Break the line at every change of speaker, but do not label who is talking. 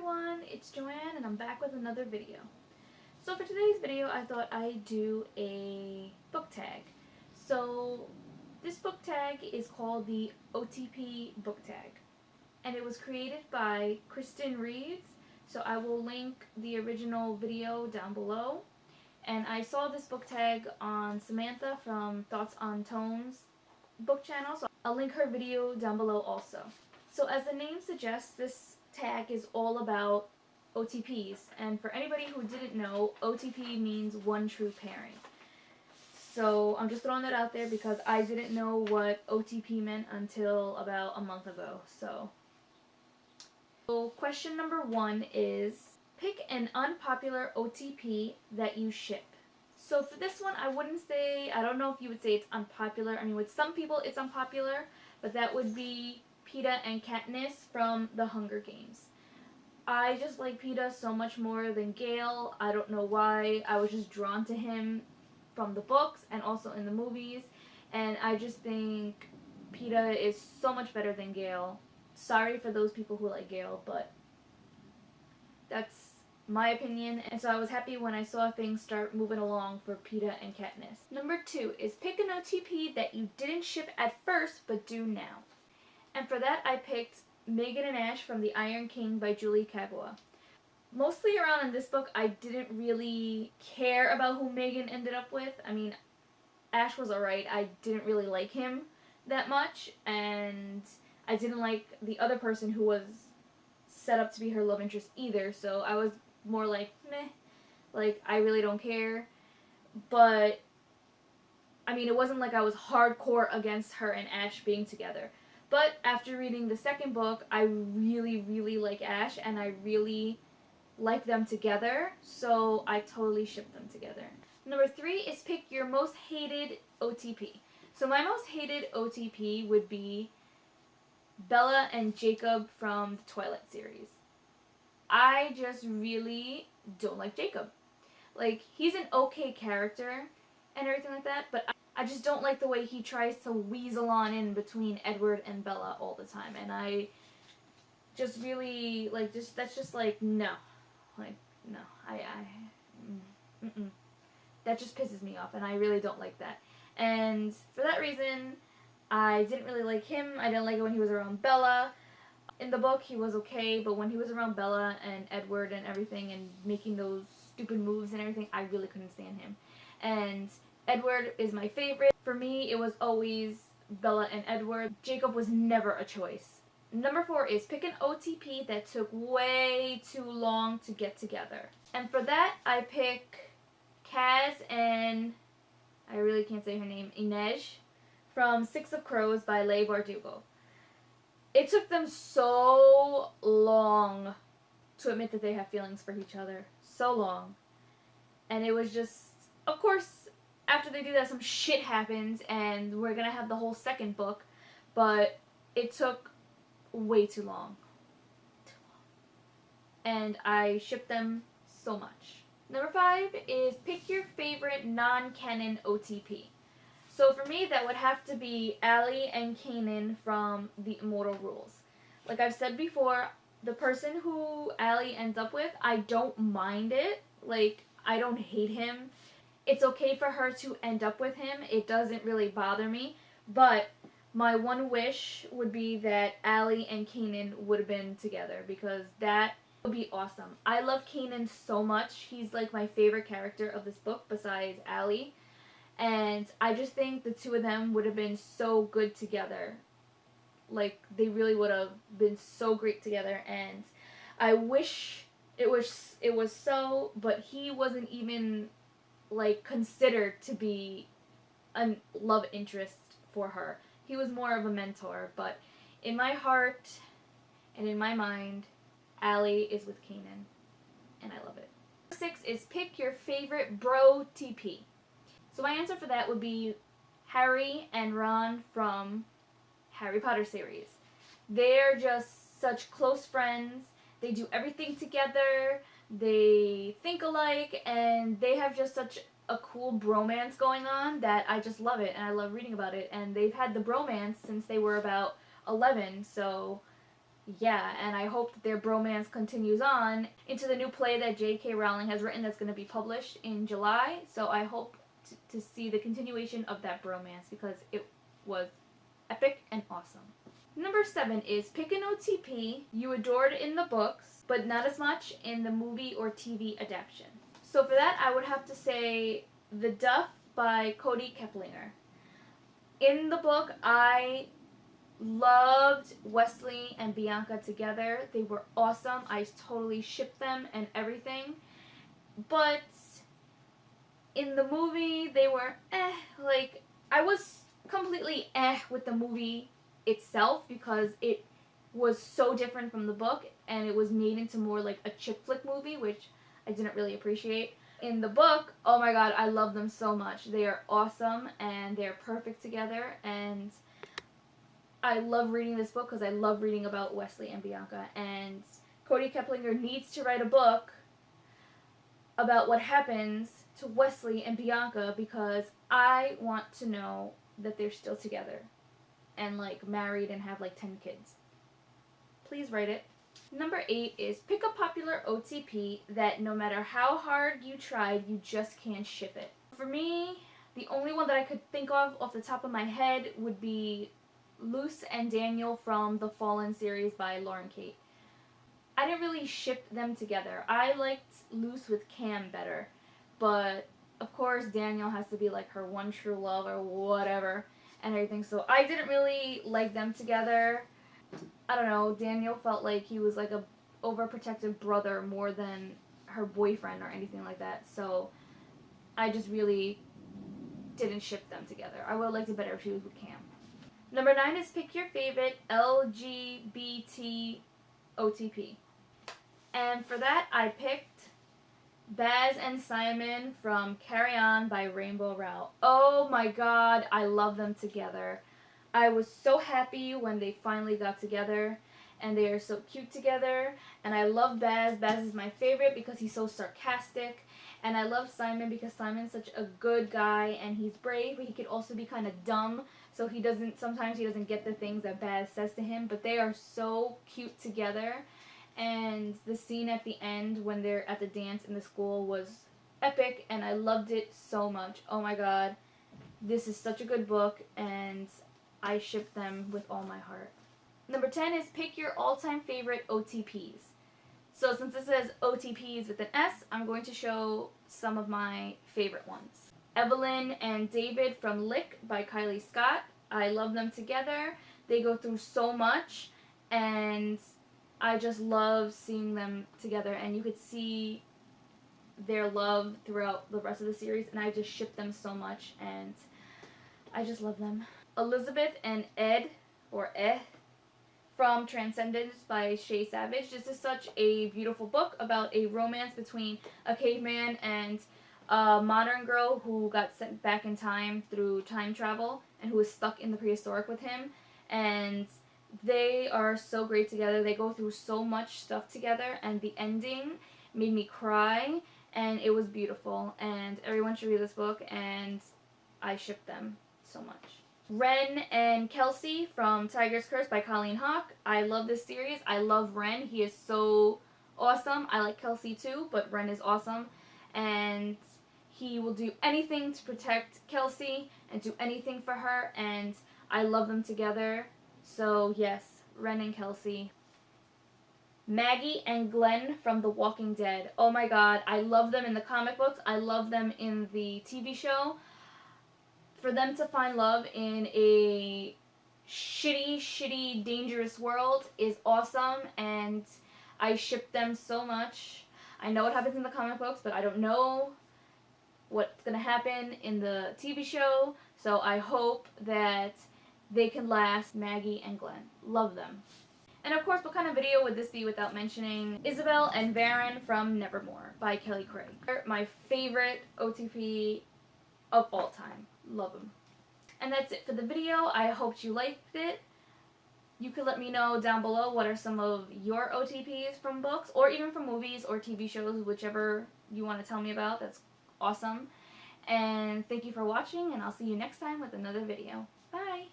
everyone, it's Joanne and I'm back with another video. So for today's video I thought I'd do a book tag. So this book tag is called the OTP Book Tag and it was created by Kristen Reeves, so I will link the original video down below. And I saw this book tag on Samantha from Thoughts on Tones book channel, so I'll link her video down below also. So as the name suggests, this tag is all about OTPs, and for anybody who didn't know, OTP means one true pairing. So I'm just throwing that out there because I didn't know what OTP meant until about a month ago. So question number 1 is, pick an unpopular OTP that you ship. So for this one, I wouldn't say, I don't know if you would say it's unpopular. I mean, with some people it's unpopular, but that would be Peeta and Katniss from the Hunger Games. I just like Peeta so much more than Gale. I don't know why. I was just drawn to him from the books and also in the movies, and I just think Peeta is so much better than Gale. Sorry for those people who like Gale, but that's my opinion, and so I was happy when I saw things start moving along for Peeta and Katniss. Number 2 is pick an OTP that you didn't ship at first but do now. And for that I picked Megan and Ash from The Iron King by Julie Kavanaugh. Mostly around in this book I didn't really care about who Megan ended up with. I mean, Ash was alright. I didn't really like him that much, and I didn't like the other person who was set up to be her love interest either, so I was more like, meh, like, I really don't care. But I mean, it wasn't like I was hardcore against her and Ash being together. But after reading the second book, I really like Ash, and I really like them together, so I totally ship them together. Number 3 is pick your most hated OTP. So my most hated OTP would be Bella and Jacob from the Twilight series. I just really don't like Jacob. Like, he's an okay character and everything like that, but I just don't like the way he tries to weasel on in between Edward and Bella all the time, and I just really, like, that's just like, no. Like, no. That just pisses me off, and I really don't like that. And for that reason, I didn't really like him. I didn't like it when he was around Bella. In the book, he was okay, but when he was around Bella and Edward and everything and making those stupid moves and everything, I really couldn't stand him. And Edward is my favorite. For me, it was always Bella and Edward. Jacob was never a choice. Number 4 is pick an OTP that took way too long to get together. And for that, I pick Kaz and, I really can't say her name, Inej from Six of Crows by Leigh Bardugo. It took them so long to admit that they have feelings for each other. So long. And it was just, of course, after they do that, some shit happens, and we're gonna have the whole second book, but it took way too long. And I ship them so much. Number 5 is pick your favorite non-canon OTP. So for me, that would have to be Allie and Kanan from The Immortal Rules. Like I've said before, the person who Allie ends up with, I don't mind it. Like, I don't hate him. It's okay for her to end up with him. It doesn't really bother me. But my one wish would be that Allie and Kanan would have been together, because that would be awesome. I love Kanan so much. He's like my favorite character of this book besides Allie. And I just think the two of them would have been so good together. Like, they really would have been so great together, and I wish it was so, but he wasn't even, like, considered to be a love interest for her. He was more of a mentor, but in my heart and in my mind, Allie is with Kanan, and I love it. Number 6 is pick your favorite bro TP. So my answer for that would be Harry and Ron from Harry Potter series. They're just such close friends. They do everything together. They think alike, and they have just such a cool bromance going on that I just love it, and I love reading about it. And they've had the bromance since they were about 11, so yeah, and I hope that their bromance continues on into the new play that J.K. Rowling has written that's going to be published in July. So I hope to see the continuation of that bromance because it was epic and awesome. Number 7 is pick an OTP you adored in the books, but not as much in the movie or TV adaptation. So for that, I would have to say The Duff by Cody Keplinger. In the book, I loved Wesley and Bianca together. They were awesome. I totally shipped them and everything. But in the movie, they were like, I was completely with the movie itself because it was so different from the book and it was made into more like a chick flick movie, which I didn't really appreciate. In the book, oh my god, I love them so much. They are awesome and they're perfect together, and I love reading this book because I love reading about Wesley and Bianca, and Cody Keplinger needs to write a book about what happens to Wesley and Bianca because I want to know that they're still together and like married and have like 10 kids. Please write it. Number 8 is pick a popular OTP that no matter how hard you tried, you just can't ship it. For me, the only one that I could think of off the top of my head would be Luce and Daniel from the Fallen series by Lauren Kate. I didn't really ship them together. I liked Luce with Cam better, but of course Daniel has to be like her one true love or whatever and everything, so I didn't really like them together. I don't know, Daniel felt like he was like a overprotective brother more than her boyfriend or anything like that, so I just really didn't ship them together. I would have liked it better if she was with Cam. Number 9 is pick your favorite LGBT OTP. And for that, I picked Baz and Simon from Carry On by Rainbow Rowell. Oh my god, I love them together. I was so happy when they finally got together, and they are so cute together, and I love Baz. Baz is my favorite because he's so sarcastic, and I love Simon because Simon's such a good guy, and he's brave, but he could also be kind of dumb, so sometimes he doesn't get the things that Baz says to him, but they are so cute together, and the scene at the end when they're at the dance in the school was epic, and I loved it so much. Oh my god, this is such a good book, and I ship them with all my heart. Number 10 is pick your all-time favorite OTPs. So since this says OTPs with an S, I'm going to show some of my favorite ones. Evelyn and David from Lick by Kylie Scott. I love them together. They go through so much, and I just love seeing them together, and you could see their love throughout the rest of the series, and I just ship them so much, and I just love them. Elizabeth and Ed, or from Transcendence by Shay Savage. This is such a beautiful book about a romance between a caveman and a modern girl who got sent back in time through time travel and who is stuck in the prehistoric with him. And they are so great together. They go through so much stuff together, and the ending made me cry, and it was beautiful. And everyone should read this book, and I ship them so much. Ren and Kelsey from Tiger's Curse by Colleen Hawke. I love this series. I love Ren. He is so awesome. I like Kelsey too, but Ren is awesome. And he will do anything to protect Kelsey and do anything for her, and I love them together. So yes, Ren and Kelsey. Maggie and Glenn from The Walking Dead. Oh my god, I love them in the comic books. I love them in the TV show. For them to find love in a shitty, dangerous world is awesome, and I ship them so much. I know what happens in the comic books, but I don't know what's going to happen in the TV show, so I hope that they can last. Maggie and Glenn. Love them. And of course, what kind of video would this be without mentioning Isabel and Baron from Nevermore by Kelly Craig. My favorite OTP of all time. Love them. And that's it for the video. I hope you liked it. You could let me know down below what are some of your OTPs from books, or even from movies or TV shows, whichever you want to tell me about. That's awesome. And thank you for watching, and I'll see you next time with another video. Bye!